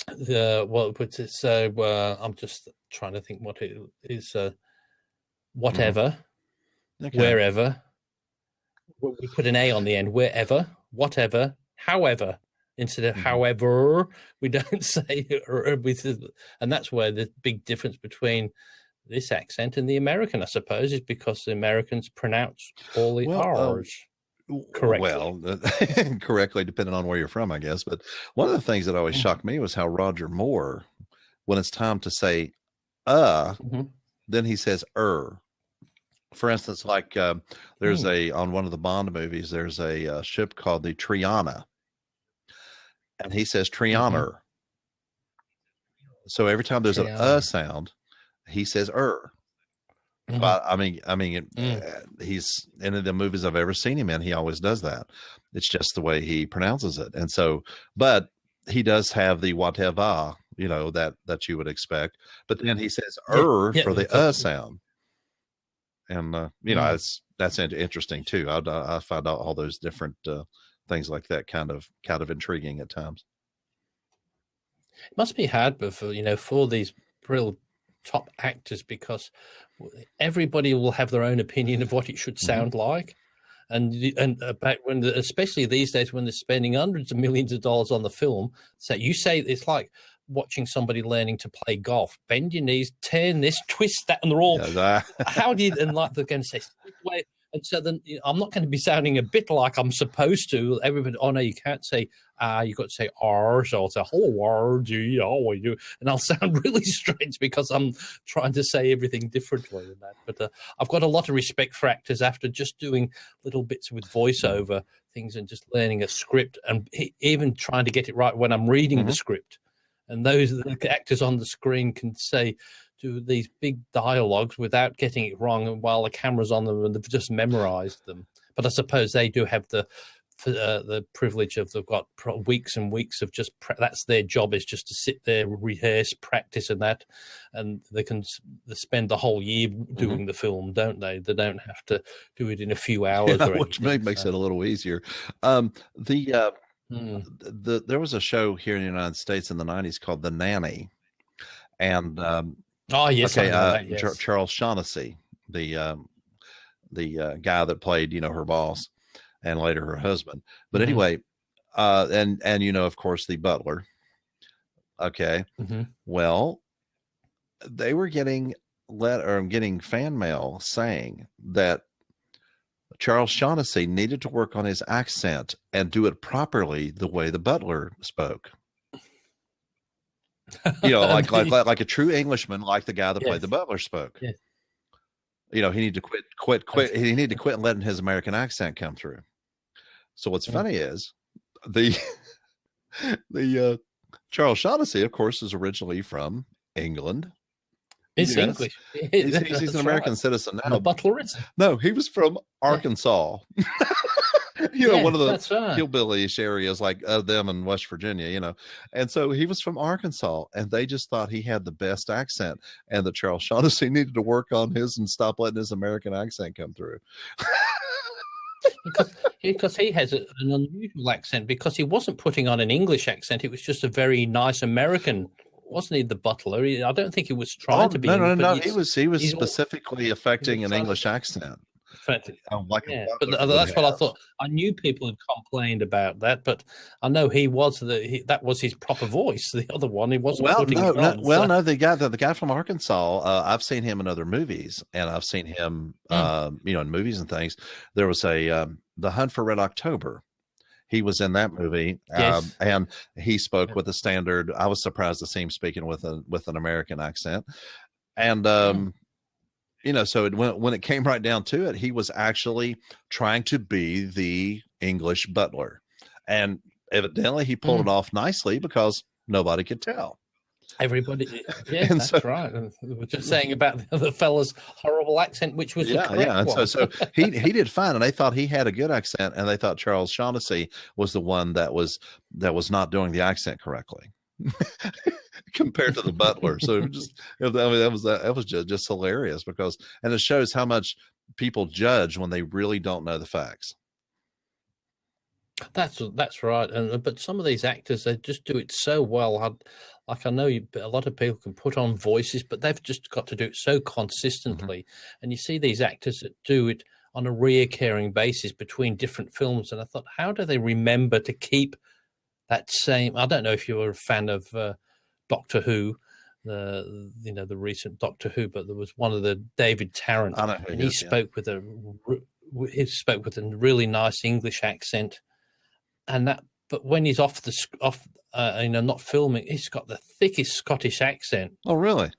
it's I'm just trying to think what it is. Whatever, wherever. We put an A on the end. Wherever, whatever. However, instead of however, we don't say, and that's where the big difference between this accent and the American, I suppose, is because the Americans pronounce all the R's correctly. Well, correctly, depending on where you're from, I guess. But one of the things that always shocked me was how Roger Moore, when it's time to say then he says For instance, like there's on one of the Bond movies, there's a ship called the Triana, and he says Trianer. So every time there's an sound, he says But I mean, he's in the movies I've ever seen him in, he always does that. It's just the way he pronounces it, and so, but he does have the whatever, that you would expect. But then he says for the sound. And, that's interesting too. I find out all those different things like that kind of intriguing at times. It must be hard, but for these real top actors, because everybody will have their own opinion of what it should sound like. And about especially these days when they're spending hundreds of millions of dollars on the film, so you say it's like watching somebody learning to play golf. Bend your knees, turn this, twist that, and they're all how do you? And like they're going to say, wait. And so then I'm not going to be sounding a bit like I'm supposed to. Everybody, oh no, you can't say you've got to say R. So I'll say hello R G O you, and I'll sound really strange because I'm trying to say everything differently than that. But I've got a lot of respect for actors after just doing little bits with voiceover things and just learning a script and even trying to get it right when I'm reading the script. And the actors on the screen can do these big dialogues without getting it wrong while the camera's on them and they've just memorized them. But I suppose they do have the privilege of they've got weeks and weeks of just that's their job, is just to sit there, rehearse, practice and that. And they spend the whole year doing the film, don't they? They don't have to do it in a few hours. Which makes it a little easier. There was a show here in the United States in the 90s called The Nanny. And yes, Charles Shaughnessy, the guy that played, her boss and later her husband. But anyway, and of course the butler. Okay. Well, they were getting fan mail saying that Charles Shaughnessy needed to work on his accent and do it properly the way the butler spoke. Like a true Englishman, like the guy that played the butler spoke. Yes. He needed to quit. He needed to quit letting his American accent come through. So what's funny is the Charles Shaughnessy, of course, is originally from England. It's English. He's an American citizen now. The butler is. No, he was from Arkansas. One of the hillbilly areas like them in West Virginia, And so he was from Arkansas, and they just thought he had the best accent, and that Charles Shaughnessy needed to work on his and stop letting his American accent come through. because he has an unusual accent, because he wasn't putting on an English accent. It was just a very nice American. Wasn't he the butler? I don't think he was trying to be. No. He was specifically affecting an English accent. But that's what I thought. I knew people had complained about that, but I know that was his proper voice. The other one, he wasn't. The guy from Arkansas. I've seen him in other movies, and I've seen him, in movies and things. There was The Hunt for Red October. He was in that movie, and he spoke with a standard. I was surprised to see him speaking with an American accent, and so when it came right down to it, he was actually trying to be the English butler, and evidently he pulled it off nicely because nobody could tell. Everybody, that's right. And we're just saying about the other fella's horrible accent, which was the correct one. So he did fine, and they thought he had a good accent, and they thought Charles Shaughnessy was the one that was not doing the accent correctly compared to the butler. So that was just hilarious and it shows how much people judge when they really don't know the facts. That's right, but some of these actors, they just do it so well. I know a lot of people can put on voices, but they've just got to do it so consistently. And you see these actors that do it on a reoccurring basis between different films. And I thought, how do they remember to keep that same? I don't know if you were a fan of Doctor Who, the recent Doctor Who, but there was one of the David Tarrant, and he spoke with a really nice English accent. But when he's not filming, he's got the thickest Scottish accent. Oh, really?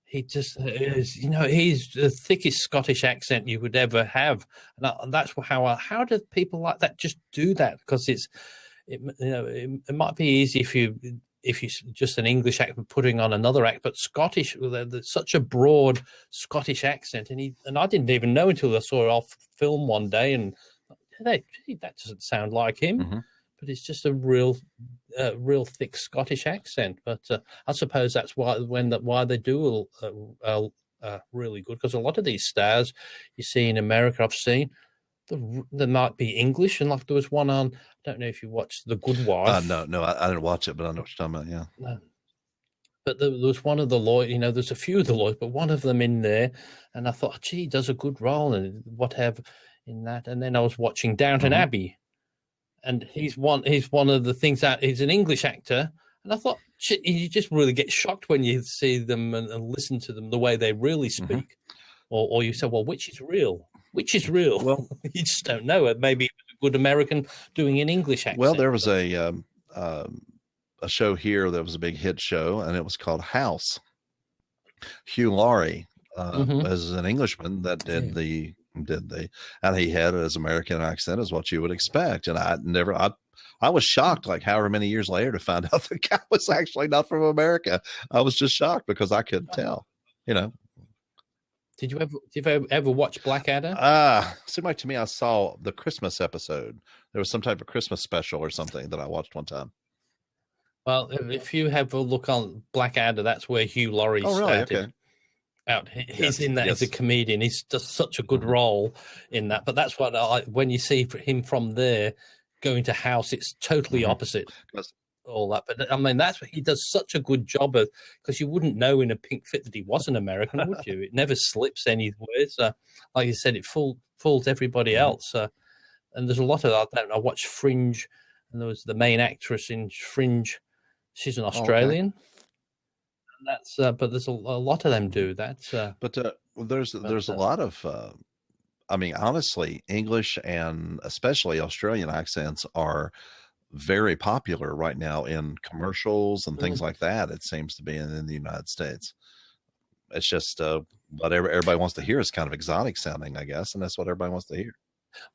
He just is, he's the thickest Scottish accent you would ever have, and that's how do people like that just do that? Because it might be easy if you just an English accent putting on another act, but Scottish, there's such a broad Scottish accent, and I didn't even know until I saw it off film one day, and that doesn't sound like him. But it's just a real thick Scottish accent. But I suppose that's why they do really good, because a lot of these stars you see in America, I've seen, they might be English, and like there was one on, I don't know if you watched The Good Wife. No, I didn't watch it, but I know what you're talking about. Yeah. But there was one of the lawyers, there's a few of the lawyers, but one of them in there, and I thought, gee, he does a good role and whatever in that. And then I was watching Downton Abbey, and he's one of the things that he's an English actor, and I thought, you just really get shocked when you see them and listen to them the way they really speak, or you say, well, which is real? Which is real? Well, you just don't know. Maybe a good American doing an English accent. Well, there was a show here that was a big hit show, and it was called House. Hugh Laurie was an Englishman that did the and he had his American accent as what you would expect. And I was shocked, like however many years later, to find out the guy was actually not from America. I was just shocked because I couldn't tell, Did you ever watch Blackadder? Seemed like to me I saw the Christmas episode. There was some type of Christmas special or something that I watched one time. Well, if you have a look on Blackadder, that's where Hugh Laurie started out. He's in that as a comedian. He's just such a good role in that. But that's what when you see him from there going to House, it's totally opposite. All that, but I mean, that's what he does such a good job of, because you wouldn't know in a pink fit that he was an American, would you? It never slips anywhere. So, like you said, it fools everybody else. And there's a lot of that. I watched Fringe, and there was the main actress in Fringe. She's an Australian. And that's but there's a lot of them do that. There's a lot of. I mean, honestly, English and especially Australian accents are very popular right now in commercials and things like that. It seems to be in the United States. It's just what everybody wants to hear is kind of exotic sounding, I guess, and that's what everybody wants to hear.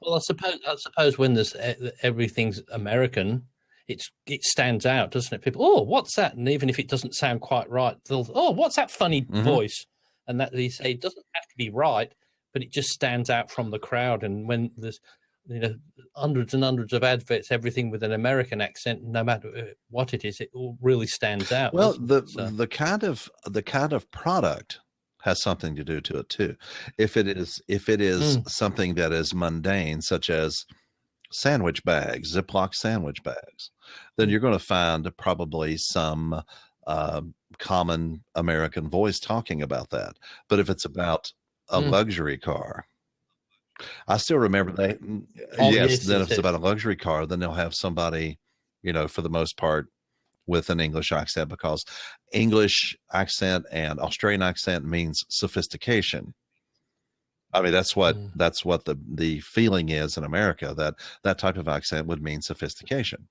Well, I suppose when there's everything's American, it stands out, doesn't it? People, oh, what's that? And even if it doesn't sound quite right, they'll, oh, what's that funny voice? And that they say it doesn't have to be right, but it just stands out from the crowd. And when there's hundreds and hundreds of adverts, everything with an American accent, no matter what it is, it all really stands out. Well, the kind of product has something to do to it too. If it is something that is mundane, such as sandwich bags, Ziploc sandwich bags, then you're going to find probably some common American voice talking about that. But if it's about a luxury car, I still remember that. Then if it's about a luxury car, then they'll have somebody, for the most part, with an English accent, because English accent and Australian accent means sophistication. I mean, that's what the feeling is in America, that type of accent would mean sophistication.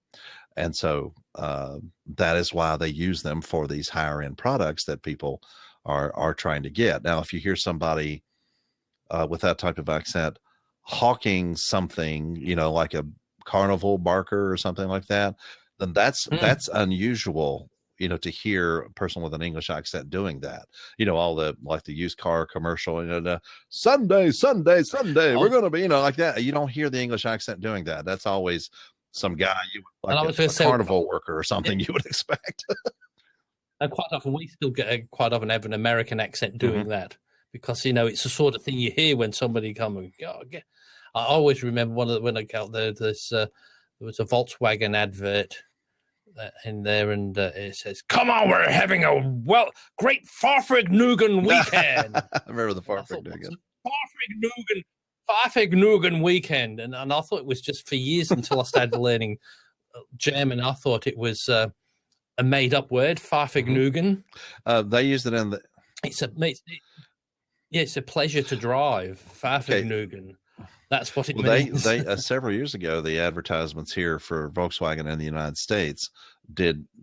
And so that is why they use them for these higher end products that people are trying to get. Now, if you hear somebody with that type of accent hawking something, like a carnival barker or something like that, then that's unusual, to hear a person with an English accent doing that. All the, like the used car commercial, the Sunday, we're going to be, like that. You don't hear the English accent doing that. That's always some guy a carnival worker or something you would expect. And quite often we still have an American accent doing that, because it's the sort of thing you hear when somebody come and go. I always remember when I got there, there was a Volkswagen advert in there, and it says, "Come on, we're having a great Farfignugan weekend." I remember the Farfignugan weekend, and I thought it was just for years until I started learning German. I thought it was a made-up word, Farfignugan. They used it in the. It's a pleasure to drive, Farfignugan. Okay. That's what it means. They several years ago, the advertisements here for Volkswagen in the United States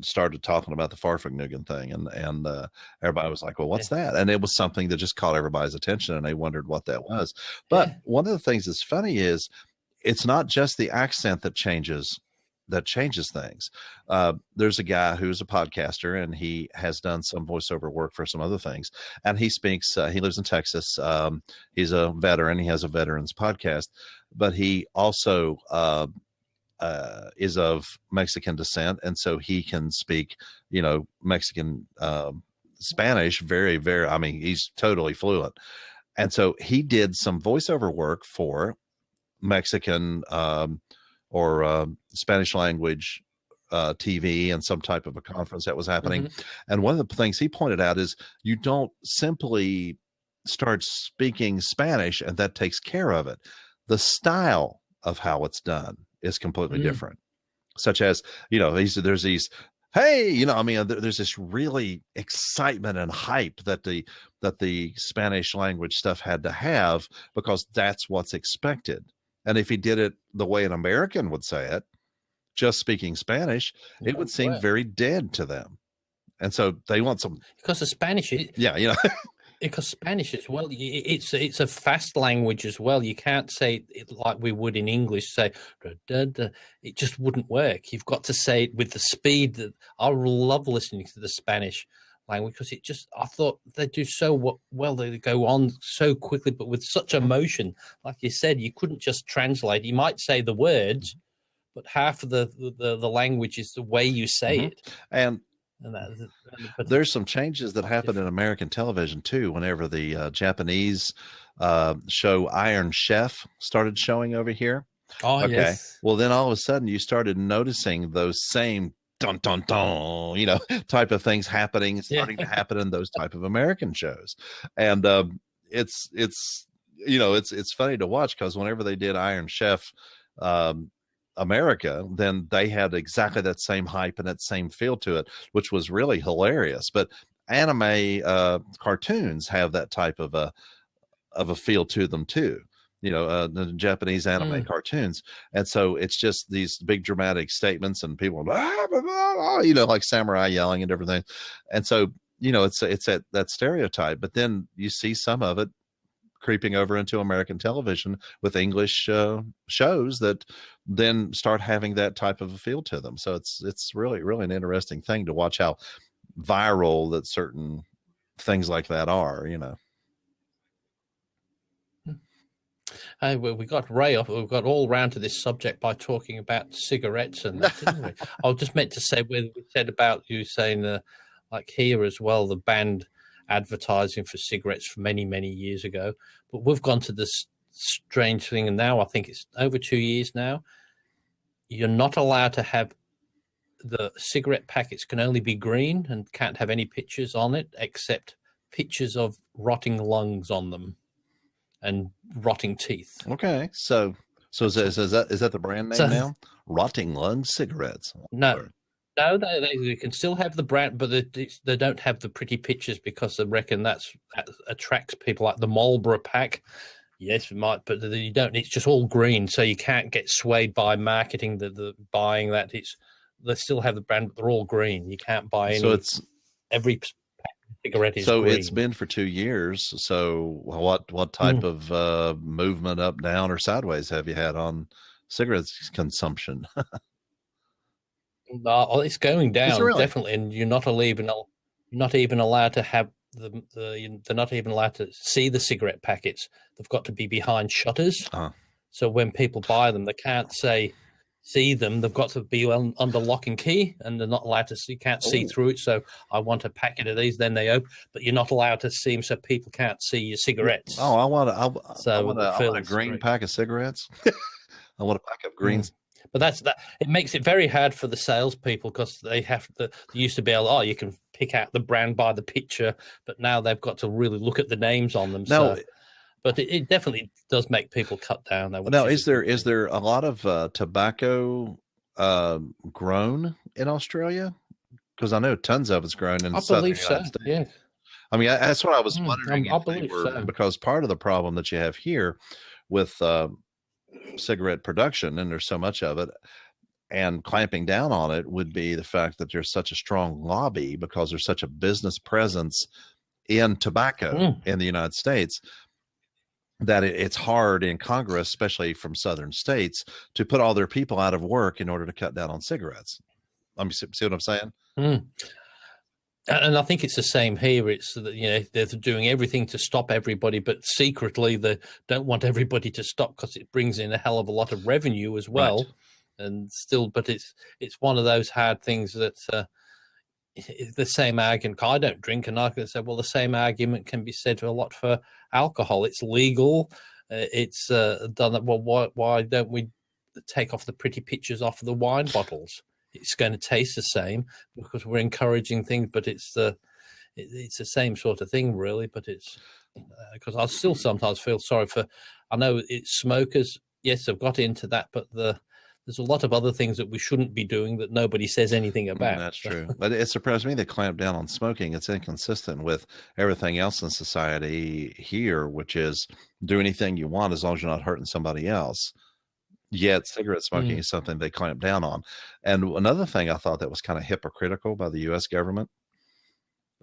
started talking about the Farfignugan thing, and everybody was like, "Well, what's that?" And it was something that just caught everybody's attention, and they wondered what that was. But one of the things that's funny is it's not just the accent that changes things. There's a guy who's a podcaster, and he has done some voiceover work for some other things. And he speaks, he lives in Texas. He's a veteran. He has a veterans podcast, but he also is of Mexican descent. And so he can speak, Mexican Spanish very, very, I mean, he's totally fluent. And so he did some voiceover work for Mexican or Spanish language TV and some type of a conference that was happening. Mm-hmm. And one of the things he pointed out is you don't simply start speaking Spanish and that takes care of it. The style of how it's done is completely different. Such as, you know, there's these, hey, you know, I mean, there's this really excitement and hype that the Spanish language stuff had to have because that's what's expected. And if he did it the way an American would say it, just speaking Spanish, it would seem very dead to them. And so they want some, because the Spanish, yeah, you know. Because Spanish as well, it's a fast language as well. You can't say it like we would in English. Say, da, da, da. It just wouldn't work. You've got to say it with the speed that I love listening to the Spanish language because it just, I thought they do so well. They go on so quickly, but with such emotion. Like you said, you couldn't just translate. You might say the words, but half of the language is the way you say it. And but there's some changes that happen in American television too. Whenever the Japanese show Iron Chef started showing over here. Oh, okay. Yes. Well, then all of a sudden you started noticing those same dun dun dun, you know, type of things starting to happen in those type of American shows. And it's you know, it's funny to watch because whenever they did Iron Chef America, then they had exactly that same hype and that same feel to it, which was really hilarious. But anime cartoons have that type of a feel to them too, you know, the Japanese anime cartoons. And so it's just these big dramatic statements and people, you know, like samurai yelling and everything. And so, you know, it's that stereotype, but then you see some of it creeping over into American television with English shows that then start having that type of a feel to them. So it's really, really an interesting thing to watch how viral that certain things like that are, you know. We got Ray off. We got all round to this subject by talking about cigarettes and that, didn't we? I just meant to say we said about you saying like here as well, the banned advertising for cigarettes for many, many years ago. But we've gone to this strange thing, and now I think it's over 2 years now. You're not allowed to have the cigarette packets can only be green and can't have any pictures on it except pictures of rotting lungs on them and rotting teeth. Okay, so is that the brand name now? Rotting Lung Cigarettes. No, they can still have the brand, but they don't have the pretty pictures because they reckon that attracts people like the Marlboro pack. Yes, it might, but you don't. It's just all green, so you can't get swayed by marketing the buying that. They still have the brand, but they're all green. You can't buy any. So every cigarette is so green. It's been for 2 years. So what type of movement up, down, or sideways have you had on cigarettes consumption? No, it's going down definitely, and you're not even allowed to have they're not even allowed to see the cigarette packets. They've got to be behind shutters. So when people buy them, they can't see them. They've got to be under lock and key, and they're not allowed to see. Can't see through it. So I want a packet of these. Then they open, but you're not allowed to see them, so people can't see your cigarettes. Oh, I want a green pack of cigarettes. I want a pack of greens. But it makes it very hard for the salespeople because they used to be able, you can pick out the brand by the picture, but now they've got to really look at the names on them. But it definitely does make people cut down. Now, is there a lot of tobacco grown in Australia? Because I know tons of it's grown in the southern United States. Yeah. I mean, that's what I was wondering. I believe so. Because part of the problem that you have here with cigarette production, and there's so much of it, and clamping down on it would be the fact that there's such a strong lobby because there's such a business presence in tobacco in the United States that it's hard in Congress, especially from southern states, to put all their people out of work in order to cut down on cigarettes. See what I'm saying? And I think it's the same here. It's that, they're doing everything to stop everybody, but secretly they don't want everybody to stop because it brings in a hell of a lot of revenue as well. Right. And still, but it's one of those hard things that the same argument. I don't drink, and I could say, well, the same argument can be said a lot for alcohol. It's legal. It's done. Well, why don't we take off the pretty pictures off of the wine bottles? It's going to taste the same because we're encouraging things, but it's the same sort of thing, really. But it's because I still sometimes feel sorry for. I know it's smokers. Yes, they've got into that, but there's a lot of other things that we shouldn't be doing that nobody says anything about. That's true. But it surprised me they clamped down on smoking. It's inconsistent with everything else in society here, which is do anything you want as long as you're not hurting somebody else. Yet cigarette smoking is something they clamp down on. And another thing I thought that was kind of hypocritical by the U.S. government,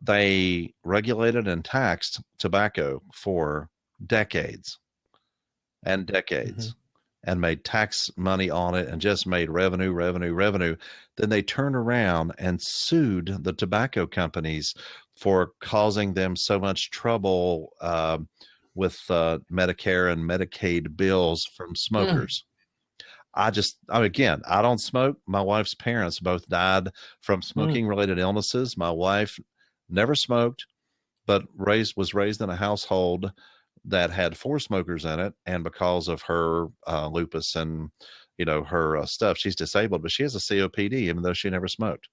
they regulated and taxed tobacco for decades and decades. And made tax money on it and just made revenue. Then they turned around and sued the tobacco companies for causing them so much trouble with Medicare and Medicaid bills from smokers. I don't smoke. My wife's parents both died from smoking-related illnesses. My wife never smoked, but was raised in a household that had 4 smokers in it, and because of her lupus and her stuff, she's disabled, but she has a COPD even though she never smoked.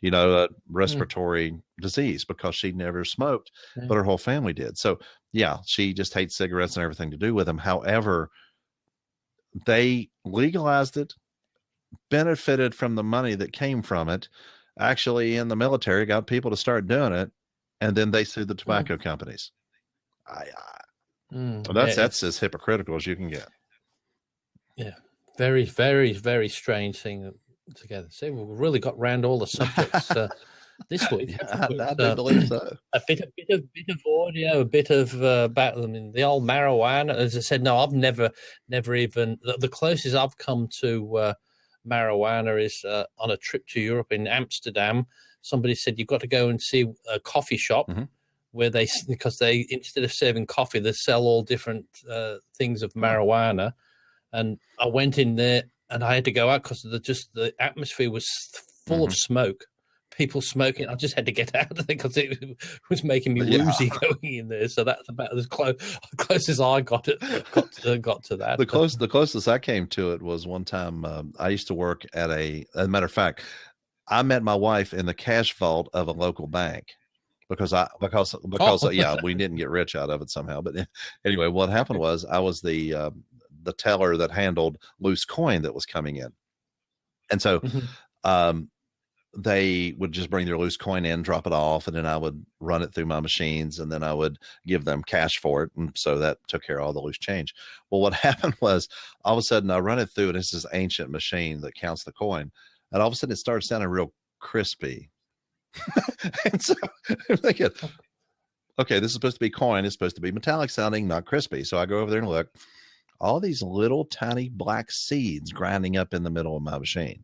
A respiratory disease because she never smoked, but her whole family did. So yeah, she just hates cigarettes and everything to do with them. However, they legalized it, benefited from the money that came from it. Actually, in the military, got people to start doing it, and then they sued the tobacco companies. That's as hypocritical as you can get. Yeah, very, very, very strange thing together. See, we've really got round all the subjects this week. I do believe so. A bit of audio, a bit of about the old marijuana. As I said, no, I've never even. The closest I've come to marijuana is on a trip to Europe in Amsterdam. Somebody said you've got to go and see a coffee shop. Where because they instead of serving coffee, they sell all different things of marijuana, and I went in there and I had to go out because the atmosphere was full of smoke, people smoking. I just had to get out of there because it was making me woozy going in there. So that's about as close as I got to that. The closest I came to it was one time I used to work at as a matter of fact, I met my wife in the cash vault of a local bank. Because we didn't get rich out of it somehow. But anyway, what happened was I was the teller that handled loose coin that was coming in. And so they would just bring their loose coin in, drop it off, and then I would run it through my machines, and then I would give them cash for it. And so that took care of all the loose change. Well, what happened was all of a sudden I run it through, and it's this ancient machine that counts the coin. And all of a sudden it started sounding real crispy. And so I'm thinking, okay, this is supposed to be coin. It's supposed to be metallic sounding, not crispy. So I go over there and look, all these little tiny black seeds grinding up in the middle of my machine.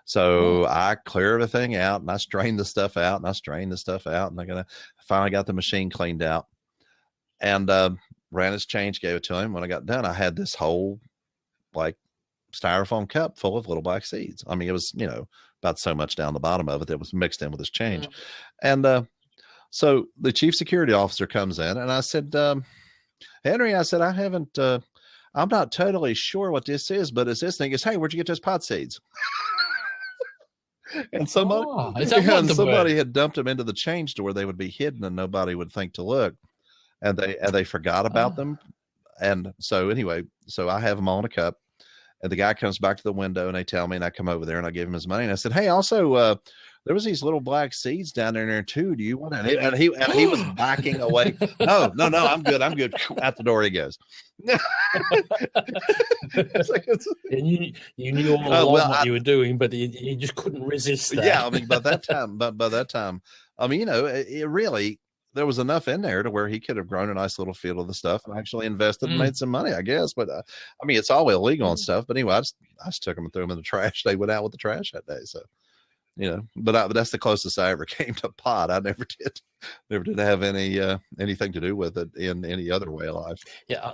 So I clear everything out and I strain the stuff out and I finally got the machine cleaned out and ran his change, gave it to him. When I got done, I had this whole styrofoam cup full of little black seeds. I mean, it was, about so much down the bottom of it that was mixed in with his change. And so the chief security officer comes in and I said, Henry, I said, I'm not totally sure what this is, but it's this thing. He goes, hey, where'd you get those pot seeds? And somebody had dumped them into the change to where they would be hidden and nobody would think to look. And they forgot about them. And so anyway, I have them all in a cup. And the guy comes back to the window and they tell me, and I come over there and I give him his money. And I said, hey, also, there was these little black seeds down there too. Do you want it? And he was backing away. No, I'm good. Out the door he goes. And you knew all along what you were doing, but you just couldn't resist that. Yeah, I mean, by that time, I mean, it really, there was enough in there to where he could have grown a nice little field of the stuff and actually invested and made some money, I guess. But I mean, it's all illegal and stuff. But anyway, I just took them and threw them in the trash. They went out with the trash that day. So, but that's the closest I ever came to pot. I never did have anything to do with it in any other way of life. Yeah.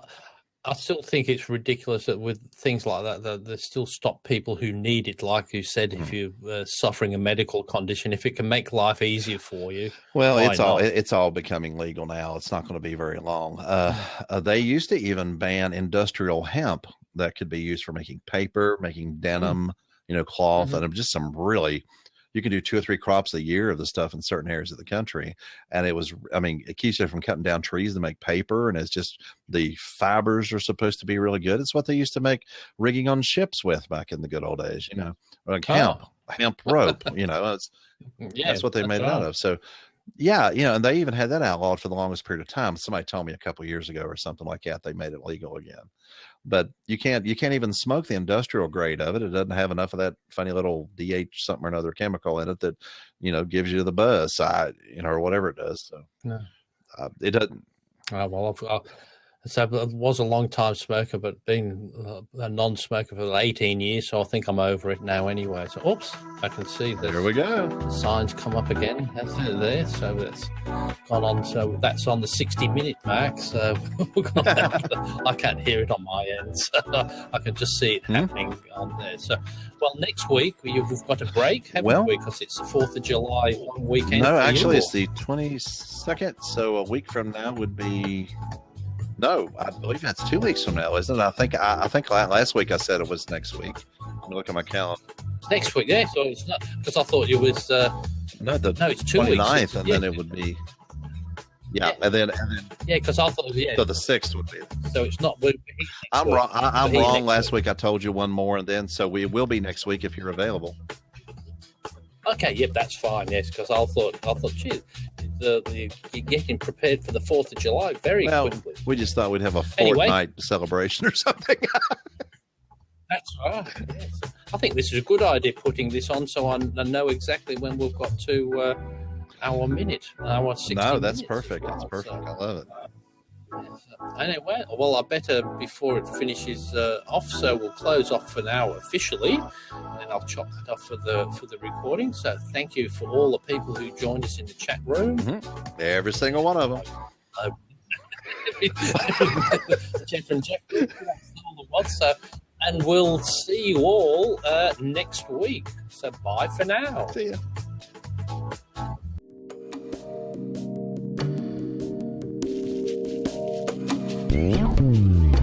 I still think it's ridiculous that with things like that they still stop people who need it. Like you said, if you're suffering a medical condition, if it can make life easier for you, Well, why not? it's all becoming legal now. It's not going to be very long. They used to even ban industrial hemp that could be used for making paper, making denim, cloth, and just some really. You can do 2 or 3 crops a year of the stuff in certain areas of the country. And it keeps you from cutting down trees to make paper. And it's just the fibers are supposed to be really good. It's what they used to make rigging on ships with back in the good old days, like hemp rope, that's what they made it out of. So yeah, and they even had that outlawed for the longest period of time. Somebody told me a couple of years ago or something like that, they made it legal again. But you can't even smoke the industrial grade of it. It doesn't have enough of that funny little DH something or another chemical in it that, gives you the buzz, or whatever it does. So no. It doesn't. Well, so I was a long time smoker, but been a non-smoker for 18 years, so I think I'm over it now anyway. So, oops, I can see there we go. The signs come up again. That's it there. So it's gone on. So that's on the 60-minute mark. So I can't hear it on my end. So I can just see it happening on there. So, well, next week we've got a break, haven't we? Because it's the 4th of July one weekend. No, actually, it's the 22nd. So a week from now would be. No, I believe that's 2 weeks from now, isn't it? I think last week I said it was next week. Let me look at my calendar. Next week, yeah. So it's not because I thought it was. No, it's 2 29th, weeks. and then it would be. Yeah, and then because I thought so the 6th would be. So it's not. I'm wrong. I'm wrong. Last week I told you one more, and then so we will be next week if you're available. Okay, yep, that's fine. Yes, because I thought, geez, you're getting prepared for the 4th of July very quickly. We just thought we'd have a fortnight celebration or something. That's right. Yes. I think this is a good idea, putting this on, so I know exactly when we've got to our 60 No, that's minutes perfect. Well, that's perfect. I love it. Anyway, well, I better, before it finishes off, so we'll close off for now officially, and then I'll chop that off for the recording. So thank you for all the people who joined us in the chat room. Every single one of them. Jeff and Jeff, that's all the ones. So, and we'll see you all next week. So bye for now. See ya. Yeah.